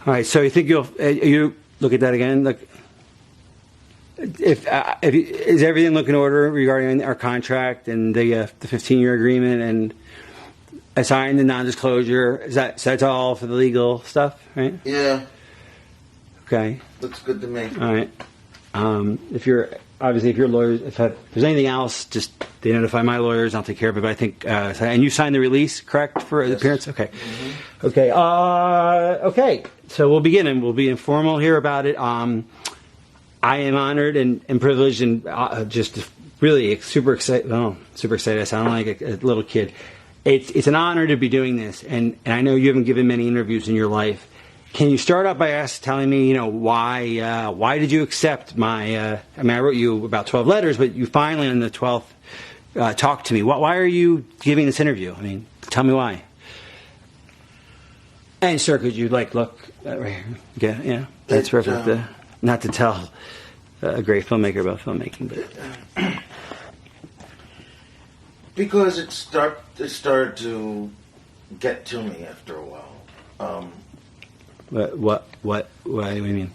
All right, so you think you look at that again? Look, if is everything looking in order regarding our contract and the 15-year agreement and assigning the non-disclosure? So that's all for the legal stuff, right? Yeah. Okay. Looks good to me. All right. If your lawyers, if there's anything else, just they notify my lawyers. I'll take care of it. But I think, and you signed the release, correct, for the appearance? Okay. Mm-hmm. Okay. Okay. So we'll begin, and we'll be informal here about it. I am honored and privileged, and just really super excited. Oh, super excited! I sound like a little kid. It's an honor to be doing this, and I know you haven't given many interviews in your life. Can you start out by telling me, why did you accept my? I wrote you about 12 letters, but you finally on the 12th talked to me. Why are you giving this interview? Tell me why. And sir, could you look right here? Yeah, that's perfect. Not to tell a great filmmaker about filmmaking, but because it started to get to me after a while. What do you mean?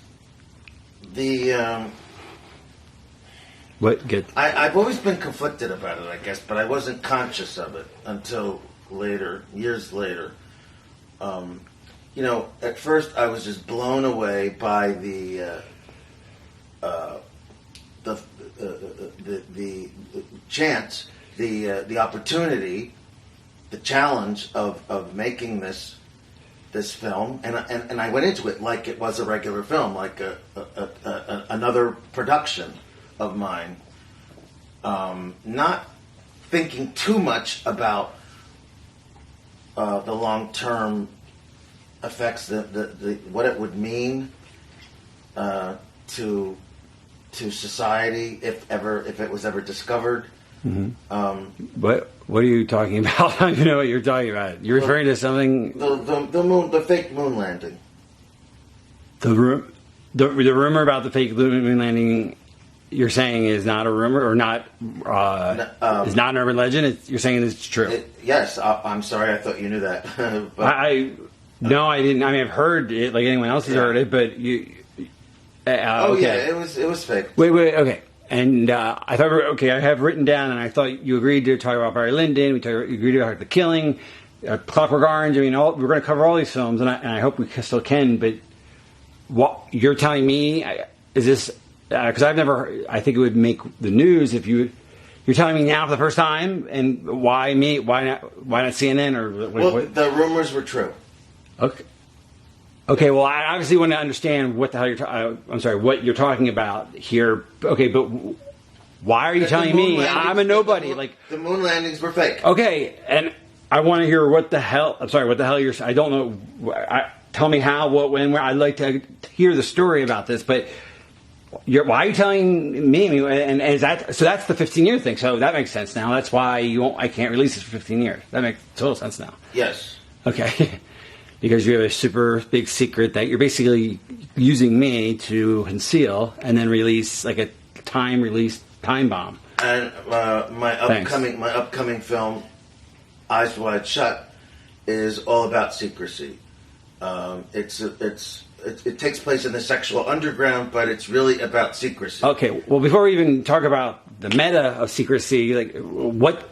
What good? I've always been conflicted about it, I guess, but I wasn't conscious of it until later, years later. At first I was just blown away by the chance, the opportunity, the challenge of making this film, and I went into it like it was a regular film, like another production of mine, not thinking too much about the long-term effects, the what it would mean to society if it was ever discovered. Mm-hmm. What are you talking about? I don't know what you're talking about. You're referring to something. The fake moon landing. The rumor about the fake moon landing. You're saying is not a rumor or not is not an urban legend. You're saying it's true. Yes, I'm sorry. I thought you knew that. No, I didn't. I've heard it like anyone else has heard it, but you. Okay. Yeah, it was fake. Wait, okay. And I thought, okay, I have written down, and I thought you agreed to talk about Barry Lyndon. You agreed to talk about The Killing, Clockwork Orange. We're going to cover all these films, and I hope we still can. But what you're telling me is this? Because I've never. I think it would make the news if you're telling me now for the first time. And why me? Why not CNN or? Well, the rumors were true. Okay. Okay, well, I obviously want to understand what the hell what you're talking about here. Okay, but why are you telling me? I'm a nobody. The moon landings were fake. Okay, and I want to hear what the hell. I'm sorry, what the hell you're. I don't know. Tell me how, what, when, where. I'd like to hear the story about this, but why are you telling me? And is that so? That's the 15-year thing. So that makes sense now. That's why I can't release this for 15 years. That makes total sense now. Yes. Okay. Because you have a super big secret that you're basically using me to conceal and then release like a time bomb. And my upcoming film, Eyes Wide Shut, is all about secrecy. It takes place in the sexual underground, but it's really about secrecy. Okay, well, before we even talk about the meta of secrecy, what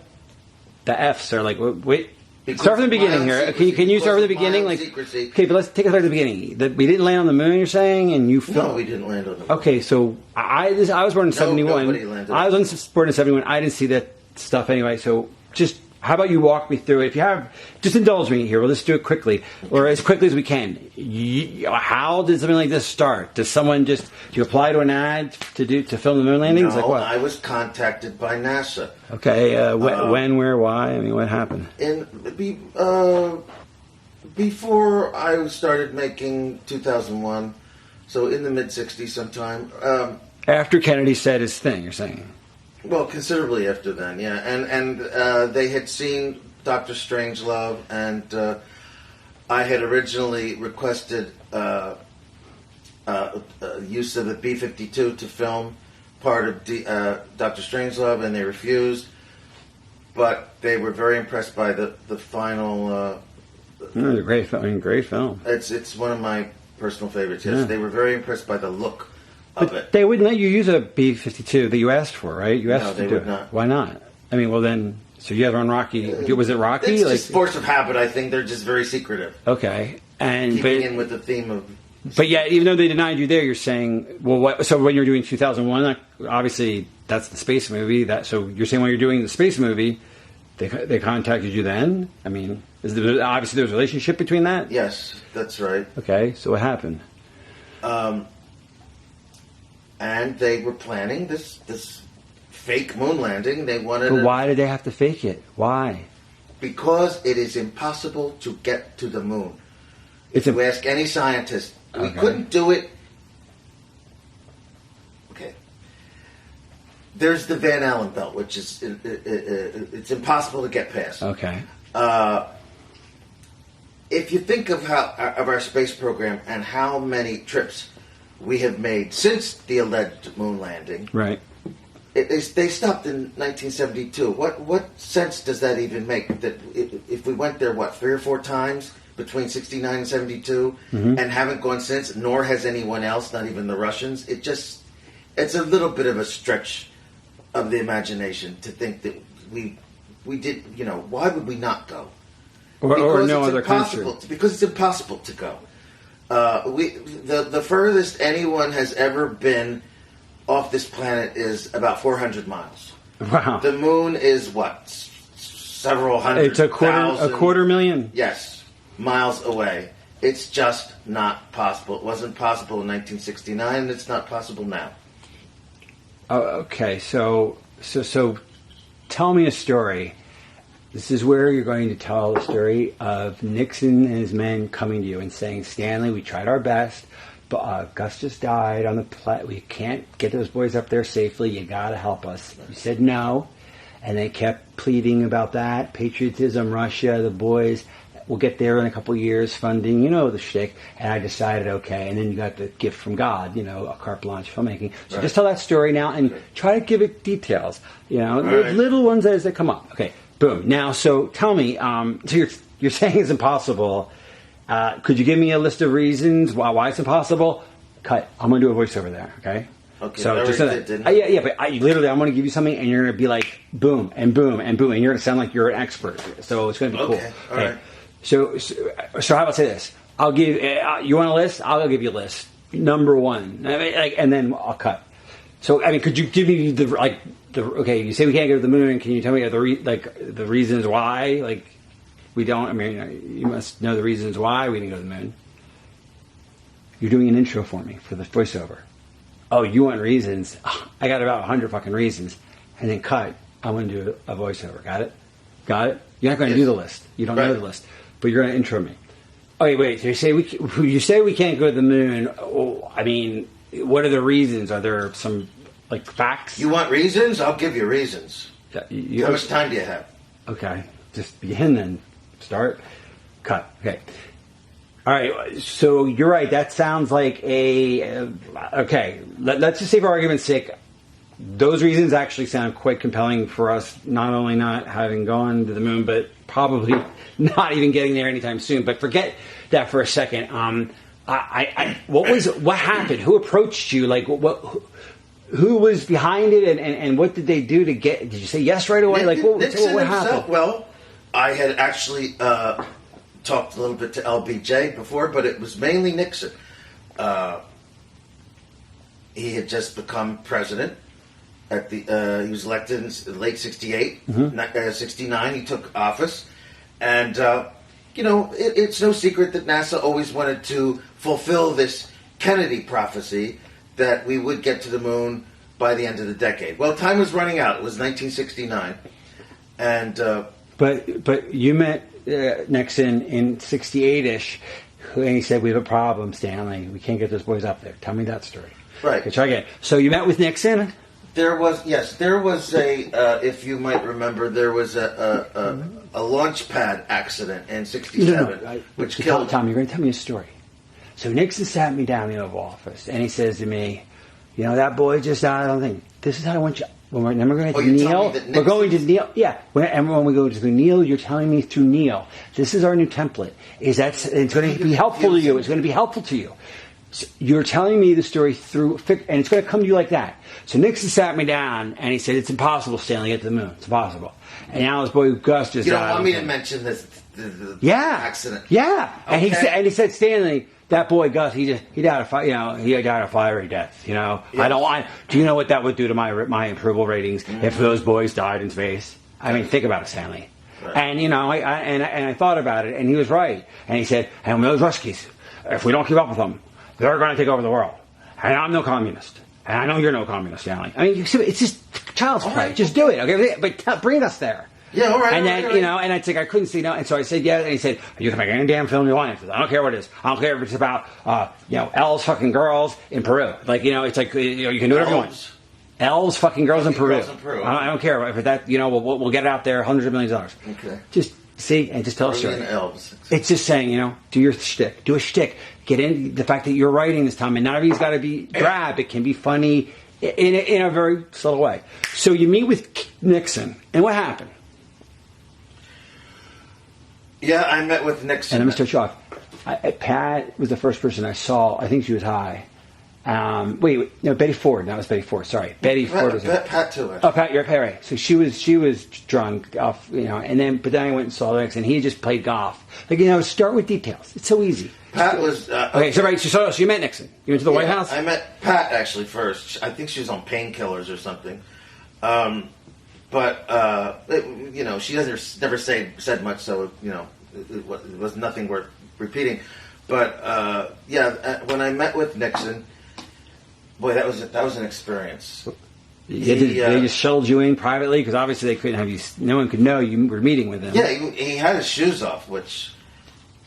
the F's are like? Wait. Start from the beginning here. Can you start from the beginning? Secrecy. Okay, but let's take it from the beginning. We didn't land on the moon, you're saying, and you filmed. No, we didn't land on the moon. Okay, so I was born in 71. Nobody landed. I was born in 71. I didn't see that stuff anyway. So just how about you walk me through it? If you have, just indulge me here. We'll just do it quickly, or as quickly as we can. How did something like this start? Does someone do you apply to an ad to film the moon landings? No, like what? I was contacted by NASA. Okay, when, where, why? I mean, what happened? Before I started making 2001, so in the mid-'60s sometime. After Kennedy said his thing, you're saying? Well, considerably after then, yeah. And they had seen Dr. Strangelove, and I had originally requested use of the B-52 to film part of Dr. Strangelove, and they refused. But they were very impressed by the final. Great film. It's one of my personal favorites. Yes, Yeah. they were very impressed by the look of But it. they wouldn't let you use a B-52 that you asked for, right? You asked No, to they do would it. not. Why not? I mean, well then, so you had on Rocky. Was it Rocky? It's just force of habit. I think they're just very secretive, Okay, and keeping in with the theme of. but yeah, even though they denied you there, you're saying, well, what? So when you're doing 2001, obviously that's the space movie. So you're saying when you're doing the space movie, they contacted you then? I mean, obviously there's a relationship between that. Yes, that's right. Okay, so what happened? And they were planning this fake moon landing. They wanted But it why did they have to fake it? Why? because it is impossible to get to the moon. It's If you ask any scientist, we Okay. couldn't do it. Okay. There's the Van Allen belt, which is it's impossible to get past. okay. If you think of our space program and how many trips we have made since the alleged moon landing, Right. they stopped in 1972. What sense does that even make? That if we went there, 3 or 4 times between 69 and 72, and haven't gone since, nor has anyone else, not even the Russians. It's a little bit of a stretch of the imagination to think that we did. Why would we not go? Or no it's other country. impossible. Because it's impossible to go. The furthest anyone has ever been off this planet is about 400 miles. Wow. The moon is several hundred. It's a thousand, quarter million. Yes, miles away. It's just not possible. It wasn't possible in 1969, and it's not possible now. Oh, okay. So tell me a story. This is where you're going to tell the story of Nixon and his men coming to you and saying, Stanley, we tried our best, but Gus just died on the we can't get those boys up there safely. You got to help us. You said no, and they kept pleading about that. Patriotism, Russia, the boys. We'll get there in a couple of years, funding, the shtick. And I decided, okay. And then you got the gift from God, a carte blanche filmmaking. So Right. just tell that story now and try to give it details. The right. little ones as they come up. Okay, boom. Now, so tell me. So you're saying it's impossible. Could you give me a list of reasons why it's impossible? Cut. I'm going to do a voiceover there. Okay. Okay, So I just already did, didn't I? yeah, but I'm going to give you something, and you're going to be like boom and boom and boom, and you're going to sound like you're an expert. So it's going to be cool. Okay, all right. So how about say this? I'll give you want a list? I'll give you a list. Number one, and then I'll cut. So could you give me okay? You say we can't go to the moon. Can you tell me the reasons why? We don't. You must know the reasons why we didn't go to the moon. You're doing an intro for me for the voiceover. Oh, you want reasons? I got about 100 fucking reasons, and then cut. I'm going to do a voiceover. Got it? Got it? You're not going to do the list. You don't know Right. the list, but you're going to intro me. Oh, wait. So you say we can't go to the moon. Oh, what are the reasons? Are there some facts? You want reasons? I'll give you reasons. You- How much time do you have? Okay, just begin then. Start. Cut. Okay. All right. So you're right. That sounds like okay. Let's just say for argument's sake, those reasons actually sound quite compelling for us. Not only not having gone to the moon, but probably not even getting there anytime soon. But forget that for a second. What happened? Who approached you? Who was behind it, and what did they do to get? Did you say yes right away? Nixon what himself. happened? Well, I had actually talked a little bit to LBJ before, but it was mainly Nixon. He had just become president. He was elected in late '68, '69. He took office, and it's no secret that NASA always wanted to fulfill this Kennedy prophecy that we would get to the moon by the end of the decade. Well, time was running out. It was 1969, and But you met Nixon in '68-ish, and he said, "We have a problem, Stanley. We can't get those boys up there." Tell me that story. Right. Okay, try again. So you met with Nixon? there was a if you might remember, there was a launch pad accident in '67, which killed. Tom, you're going to tell me a story. So Nixon sat me down in the Oval Office, and he says to me, "That boy just died. I don't think this is how I want you. when we're going to you're Neil, telling me that we're going to Nixon's- Neil. Yeah, and when we go to Neil, you're telling me through Neil. This is our new template. It's going to be helpful to you. It's going to be helpful to you. So you're telling me the story through, and it's going to come to you like that. So Nixon sat me down and he said, "It's impossible, Stanley, to get to the moon. It's impossible." And now this boy Gus just You don't died. want me to mention this the Yeah. accident. Yeah. And Okay. he said, Stanley, that boy Gus, he died of he died of fiery death. Yes. Do you know what that would do to my approval ratings if those boys died in space? I mean, think about it, Stanley. Right. And I thought about it, and he was right. And he said, and those Ruskies, if we don't keep up with them, they're going to take over the world. And I'm no communist. And I know you're no communist, Stanley. I mean, it's just child's play. right. Just do it, okay? But bring us there. Yeah, all right. And all then, right, all right. and I said, I couldn't see no. And so I said, yeah. And he said, you can make any damn film you want. I don't care what it is. I don't care if it's about, elves fucking girls in Peru. It's like, you can do whatever you want. Elves. Elves fucking girls in Fucking Peru. girls in Peru. I don't care. If that, we'll get it out there, hundreds of millions of dollars. Okay. Just see and just tell a story. Peruvian elves. It's just saying, do your shtick. Do a shtick. Get in the fact that you're writing this time, and none of you's got to be drab. It can be funny in a very subtle way. So you meet with Nixon, and what happened? Yeah, I met with Nixon. And let me start you off. Pat was the first person I saw. I think she was high. No, Betty Ford. That was Betty Ford. Sorry, Betty Ford was. Pat too. Oh, Pat, you're Perry. So she was drunk off, but then I went and saw Nixon, and he just played golf. Start with details. It's so easy. Pat was Okay, so you met Nixon. You went to the White House. I met Pat actually first. I think she was on painkillers or something. She never said much, so it was nothing worth repeating. But when I met with Nixon, boy, that was an experience. They just shuttled you in privately because obviously they couldn't have you. No one could know you were meeting with him. Yeah, he had his shoes off, which,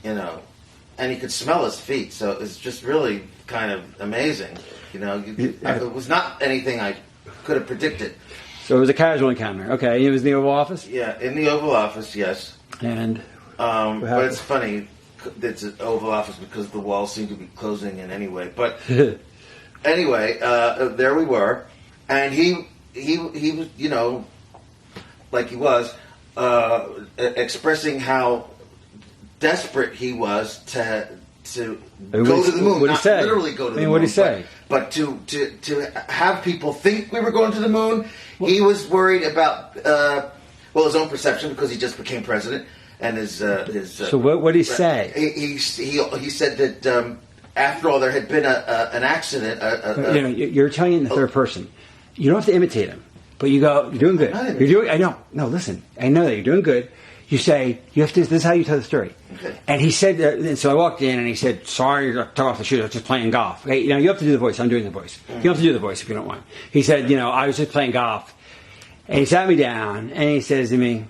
and he could smell his feet, so it was just really kind of amazing. It was not anything I could have predicted. So it was a casual encounter. Okay, it was in the Oval Office. Yeah, in the Oval Office, yes. And but it's funny, it's an Oval Office because the walls seem to be closing in anyway. But anyway, there we were, and he was, like he was, expressing how desperate he was to go to the moon. What'd he say? Literally go to the moon. What'd he say? But to have people think we were going to the moon, he was worried about his own perception because he just became president and his. So what did he say? He said that after all there had been an accident. You're telling it in the third person. You don't have to imitate him, but you go, "You're doing good. You're doing." I know. No, listen. I know that you're doing good. You say you have to. This is how you tell the story. Okay. And he said. And so I walked in, and he said, "Sorry, took off the shoes. I was just playing golf." Okay, you have to do the voice. I'm doing the voice. You don't have to do the voice if you don't want. He said, "I was just playing golf," and he sat me down, and he says to me,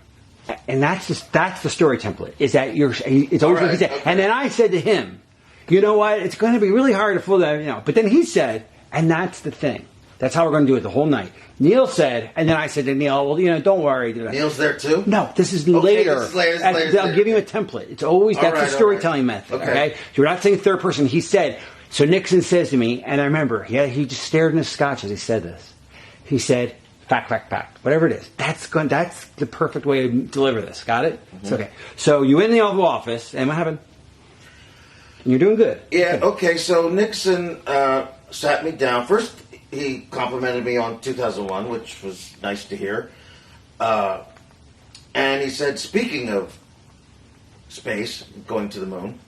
and that's the story template. Is that it's always what he said. Okay. And then I said to him, "You know what? It's going to be really hard to fool that." But then he said, and that's the thing. That's how we're going to do it the whole night. Neil said, and then I said to Neil, "Well, don't worry." Neil's there too? No, this is Okay, later. this is later. I'll give you a template. It's always All that's right, the storytelling all right. method. Okay. Okay, so we're not saying third person. He said. So Nixon says to me, and I remember, he just stared in his scotch as he said this. He said, "Fact, whatever it is." That's the perfect way to deliver this. Got it? Mm-hmm. It's okay. So you in the Oval Office, and what happened? And you're doing good. Yeah. Okay. So Nixon sat me down first. He complimented me on 2001, which was nice to hear. And he said, speaking of space, going to the moon,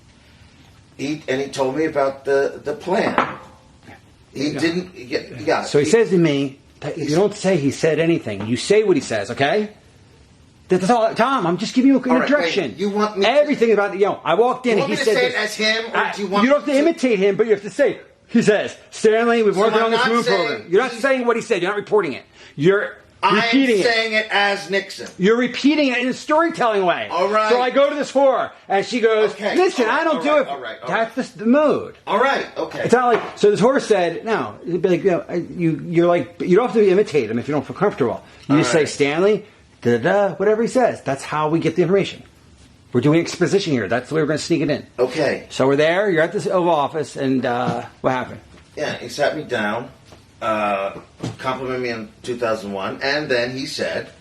he told me about the plan. He didn't. Yeah. So he says to me, you don't say he said anything. You say what he says, okay? That's all, Tom. I'm just giving you a All right, direction. wait, you want me everything about I walked in You and want he me to said say this. it as him, or do you want You don't have me to to- imitate him, but you have to say. He says, "Stanley, we've worked I'm on this not moon saying program." You're not saying what he said. You're not reporting it. You're repeating I'm it. saying it as Nixon. You're repeating it in a storytelling way. All right. So I go to this floor, and she goes, Okay, "Listen, all right, I don't all do right, it." all right, all That's the mood. All right. Okay. It's not like so. This horse said, "No." It'd be like you're like you don't have to imitate him if you don't feel comfortable. You just say, right. "Stanley, da da," whatever he says. That's how we get the information. We're doing exposition here. That's the way we're going to sneak it in. Okay. So we're there. You're at this Oval Office, and what happened? Yeah, he sat me down, complimented me in 2001, and then he said,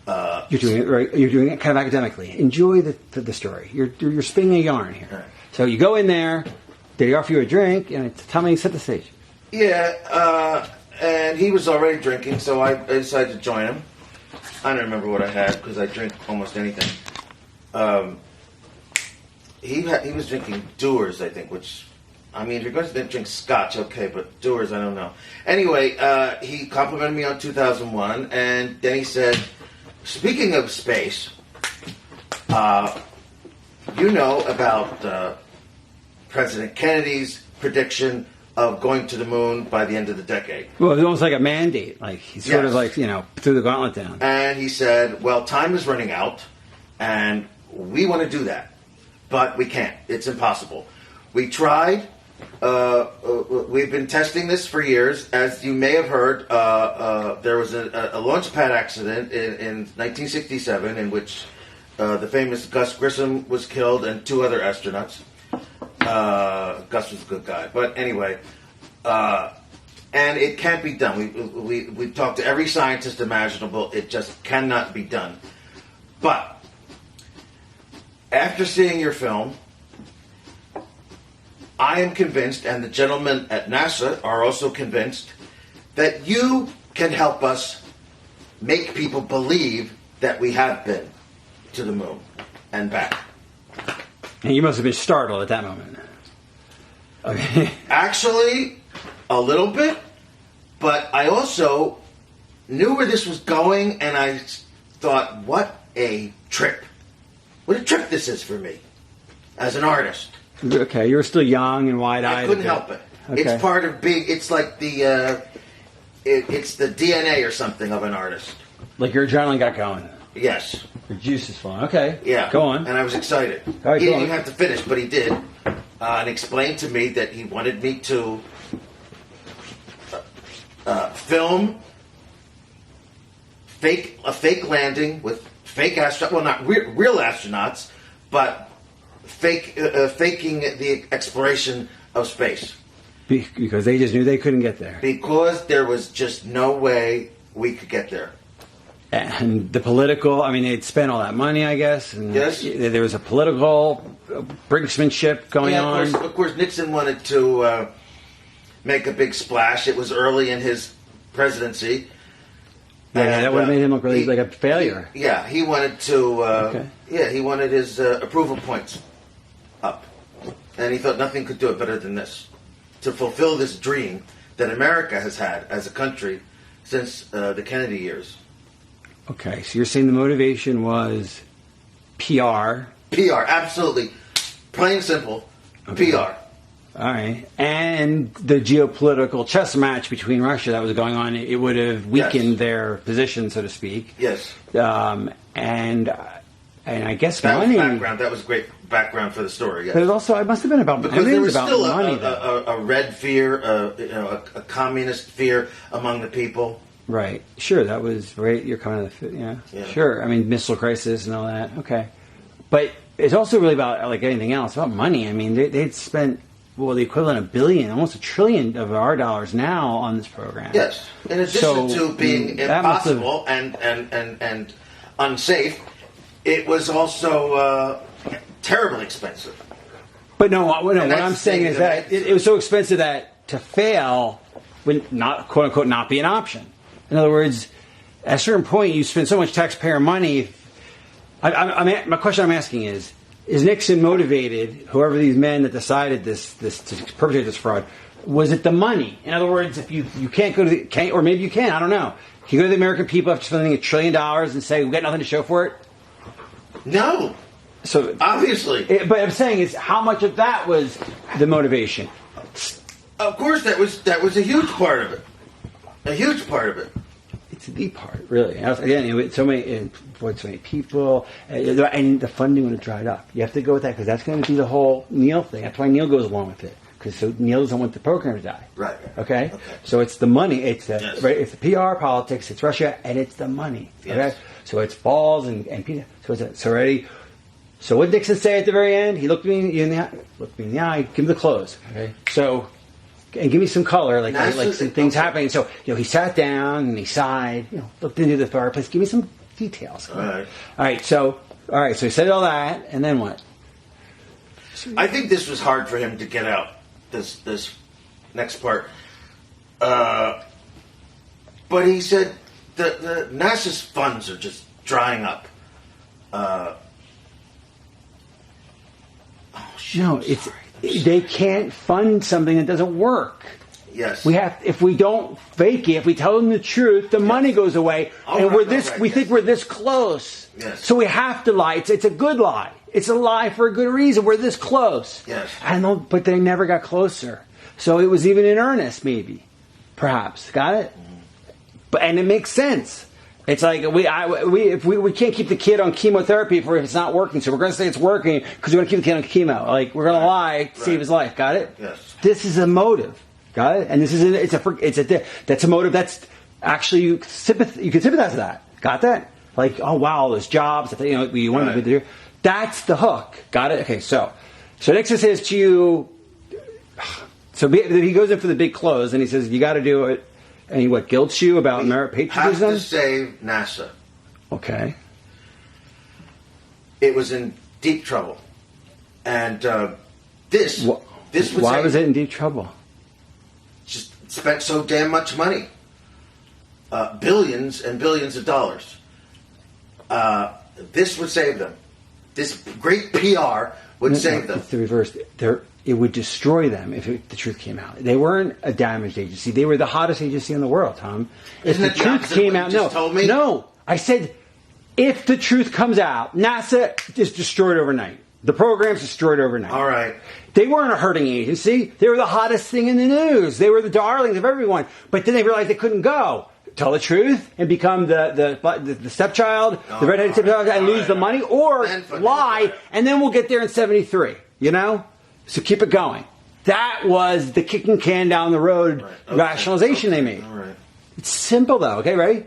You're doing it right. You're doing it kind of academically. Enjoy the story. You're spinning a yarn here. Right. So you go in there. They offer you a drink, and tell me, set the stage. Yeah, and he was already drinking, so I decided to join him. I don't remember what I had because I drink almost anything. He was drinking Dewar's, I think, which, I mean, if you're going to drink Scotch, okay, but Dewar's, I don't know. Anyway, he complimented me on 2001, and then he said, speaking of space, you know about President Kennedy's prediction of going to the moon by the end of the decade. Well, it was almost like a mandate. Like he sort of Yes. like, threw the gauntlet down. And he said, well, time is running out, and we want to do that, but we can't. It's impossible. We tried. We've been testing this for years. As you may have heard, there was a launch pad accident in 1967 in which the famous Gus Grissom was killed and 2 other astronauts. Gus was a good guy. But anyway, and it can't be done. We've talked to every scientist imaginable. It just cannot be done. But after seeing your film, I am convinced, and the gentlemen at NASA are also convinced, that you can help us make people believe that we have been to the moon and back. And you must have been startled at that moment. Okay. Actually, a little bit, but I also knew where this was going, and I thought, what a trip. What a trip this is for me as an artist. Okay, you were still young and wide-eyed. I couldn't help it. Okay. It's part of being, it's like the, it's the DNA or something of an artist. Like your adrenaline got going. Yes. Your juice is flowing. Okay. Yeah. Go on. And I was excited. All right, He go didn't on. even have to finish, but he did. And explained to me that he wanted me to film a fake landing with fake astronauts. Well, not real astronauts, but faking the exploration of space. Because they just knew they couldn't get there. Because there was just no way we could get there. And the political, I mean, they'd spent all that money, I guess. And Yes. there was a political brinksmanship going Yeah, on. of course, Nixon wanted to make a big splash. It was early in his presidency. Yeah, And, that would have made him look really he- like a failure. He wanted to. Okay. Yeah, he wanted his approval points up, and he thought nothing could do it better than this, to fulfill this dream that America has had as a country since the Kennedy years. Okay, so you're saying the motivation was PR. PR, absolutely, plain and simple. Okay. PR. All right. And the geopolitical chess match between Russia that was going on, it would have weakened Yes. their position, so to speak. Yes. And I guess That money. was background. That was great background for the story. Yes. But it also, it must have been about Because money. there was About still money, though. a red fear, a communist fear among the people. Right. Sure, that was right. You're coming to the yeah. Yeah. Sure. I mean, missile crisis and all that. Okay. But it's also really about, like anything else, about money. I mean, they'd spent, well, the equivalent of $1 billion, almost $1 trillion of our dollars now on this program. Yes. In addition So, to being that must have- impossible and unsafe, it was also terribly expensive. But no, what And that's I'm saying the is thing that that- it was so expensive that to fail would not, quote unquote, not be an option. In other words, at a certain point, you spend so much taxpayer money. My question I'm asking is Nixon motivated, whoever these men that decided this to perpetrate this fraud, was it the money? In other words, if you can't go to the, or maybe you can, I don't know. Can you go to the American people after spending $1 trillion and say, we've got nothing to show for it? No, So obviously. but I'm saying is how much of that was the motivation? Of course, that was a huge part of it. A huge part of it. It's the part, really. Again, with so many people, and the funding would have dried up. You have to go with that because that's going to be the whole Neil thing. That's why Neil goes along with it, because so Neil doesn't want the program to die. Right. Okay. So it's the money. It's the Yes. right. It's the PR politics. It's Russia, and it's the money. Yes. Okay. So it's balls and Peter. So it's already. So what did Nixon say at the very end? He looked me in the eye. Give me the clothes. Okay. So and give me some color, like NASA some things okay. happening. So he sat down and he sighed, looked into the fireplace. Give me some details. All right. All right. So he said all that, and then what? I think this was hard for him to get out. This next part, but he said the NASA's funds are just drying up. They can't fund something that doesn't work. Yes. If we don't fake it, if we tell them the truth, the money goes away, and we think we're this close. Yes. So we have to lie. It's a good lie. It's a lie for a good reason. We're this close. Yes. But they never got closer. So it was even in earnest, maybe, perhaps. Got it? And it makes sense. It's like we can't keep the kid on chemotherapy if it's not working. So we're going to say it's working because we want to keep the kid on chemo. Like we're going to lie to save his life. Got it? Yes. This is a motive. Got it? And that's a motive. That's actually you can sympathize with that. Got that? Like, oh wow, all those jobs that you wanted to do. That's the hook. Got it? Okay. So Nixon says to you. So he goes in for the big close and he says you got to do it. And he guilts you about merit patriotism? Have to save NASA. Okay. It was in deep trouble, and this was why was it in deep trouble? Just spent so damn much money, billions and billions of dollars. This would save them. This great PR would save them. It's the reverse. It would destroy them if the truth came out. They weren't a damaged agency. They were the hottest agency in the world, Tom. If Isn't the truth came out, no. I said, if the truth comes out, NASA is destroyed overnight. The program's destroyed overnight. All right. They weren't a hurting agency. They were the hottest thing in the news. They were the darlings of everyone. But then they realized they couldn't go. Tell the truth and become the stepchild, the redheaded stepchild, and lose the money, or lie, and then we'll get there in 73. So keep it going. That was the kicking can down the road rationalization they made. All right. It's simple though. Okay, ready?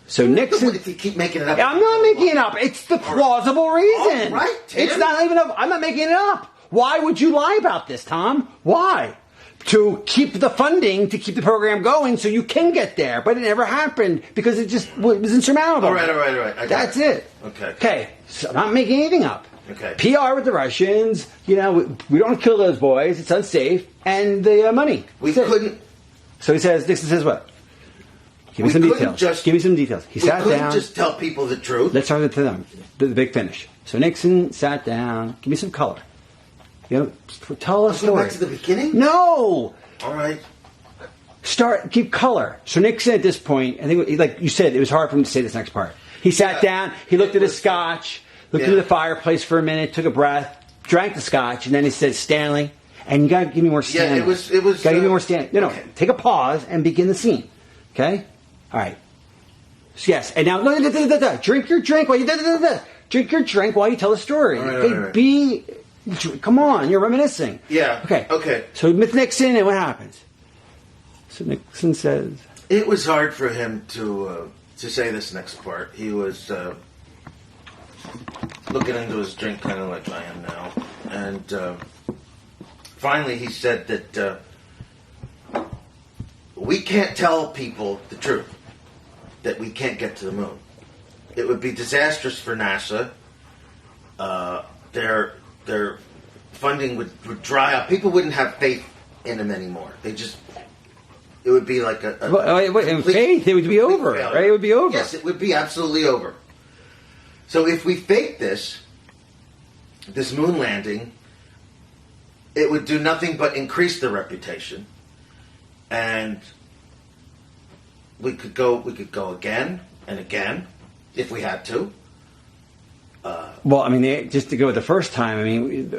So Nixon. If you keep making it up, I'm not making it up. It's the plausible reason. All right, Tim. It's not even. I'm not making it up. Why would you lie about this, Tom? Why? To keep the funding to keep the program going, so you can get there. But it never happened because it was insurmountable. All right. That's it. Okay. So I'm not making anything up. Okay. PR with the Russians. We don't kill those boys. It's unsafe. And the money. We couldn't. So Nixon says what? Give me some details. Give me some details. He sat down. We couldn't just tell people the truth. Let's start with them. The big finish. So Nixon sat down. Give me some color. Tell a story. Go back to the beginning? No. All right. Keep color. So Nixon at this point, I think, like you said, it was hard for him to say this next part. He sat down. He looked at his scotch. Looked into the fireplace for a minute. Took a breath. Drank the scotch, and then he said, "Stanley." And you got to give me more Stanley. Yeah, it was. Got to give me more Stanley. No. Okay. Take a pause and begin the scene. Okay. All right. So yes. And now, drink your drink while you drink your drink while you tell the story. All right. Come on, you're reminiscing. Yeah. Okay. So with Nixon, and what happens? So Nixon says, it was hard for him to say this next part. He was looking into his drink, kind of like I am now, and finally he said that we can't tell people the truth, that we can't get to the moon. It would be disastrous for NASA. Their funding would dry up. People wouldn't have faith in them anymore. It would be like in faith, it would be over, failure. Right? It would be over. Yes, it would be absolutely over. So if we fake this moon landing, it would do nothing but increase the reputation, and we could go again and again if we had to. Well, I mean, just to go with the first time, I mean,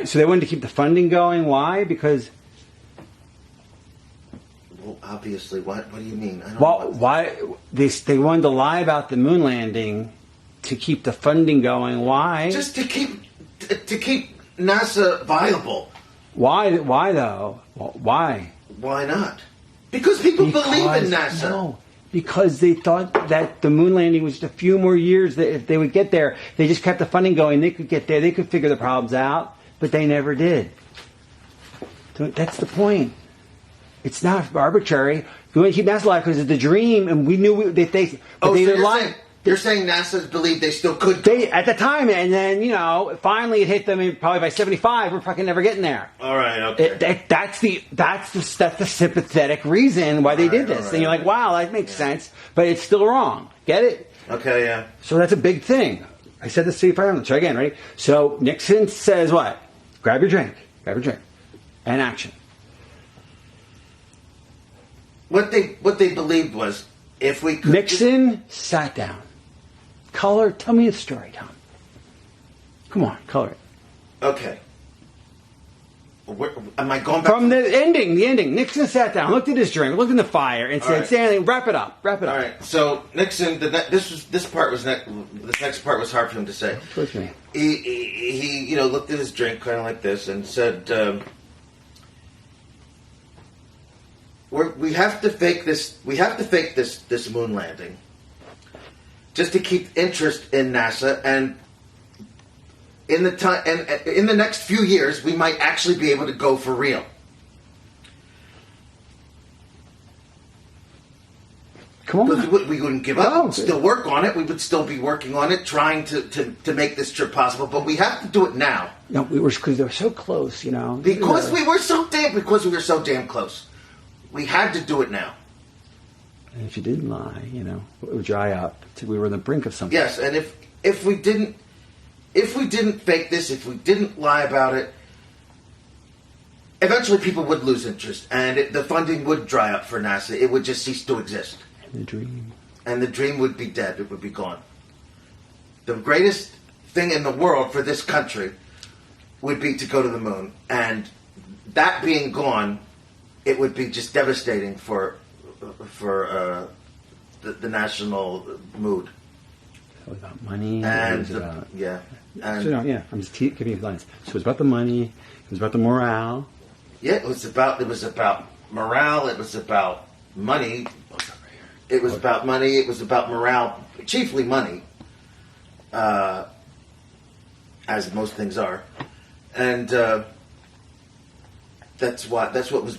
so they wanted to keep the funding going. Why? Because... Well, obviously. What do you mean? Why? They wanted to lie about the moon landing to keep the funding going. Why? Just to keep NASA viable. Why though? Why? Why not? Because people believe in NASA. No. Because they thought that the moon landing was just a few more years, that if they would get there, they just kept the funding going, they could get there, they could figure the problems out, but they never did. That's the point. It's not arbitrary. We want to keep NASA alive because it's the dream, and we knew that they. Oh, they so lied. you're saying NASA believed they still could. They at the time, and then finally it hit them. And probably by 75, we're fucking never getting there. All right, okay. That's the sympathetic reason why they did this. And you're like, wow, that makes sense, but it's still wrong. Get it? Okay, yeah. So that's a big thing. I said this to you. Let's try again. Ready? So Nixon says what? Grab your drink, and action. What they believed was if we could Nixon sat down. Color. Tell me a story, Tom. Come on, color it. Okay. Am I going back From the ending? The ending. Nixon sat down, looked at his drink, looked in the fire, and said, right. "Stanley, wrap it up. All right. So Nixon, this part was this next part was hard for him to say. Towards me. He looked at his drink kind of like this and said, "We have to fake this. We have to fake this moon landing, just to keep interest in NASA and." In the time and in the next few years, we might actually be able to go for real. Come on. We wouldn't give up. We'd still work on it. We would still be working on it, trying to make this trip possible. But we have to do it now. No, because they were so close, Because we were so damn close. We had to do it now. And if you didn't lie, it would dry up. We were on the brink of something. Yes, and if we didn't fake this, if we didn't lie about it, eventually people would lose interest, and the funding would dry up for NASA. It would just cease to exist. The dream. And the dream would be dead. It would be gone. The greatest thing in the world for this country would be to go to the moon. And that being gone, it would be just devastating for the national mood. It was about money. And I'm just giving you lines. So it was about the money. It was about the morale. Yeah, it was about morale. It was about money. It was about money. It was about morale, chiefly money, as most things are, and that's what was.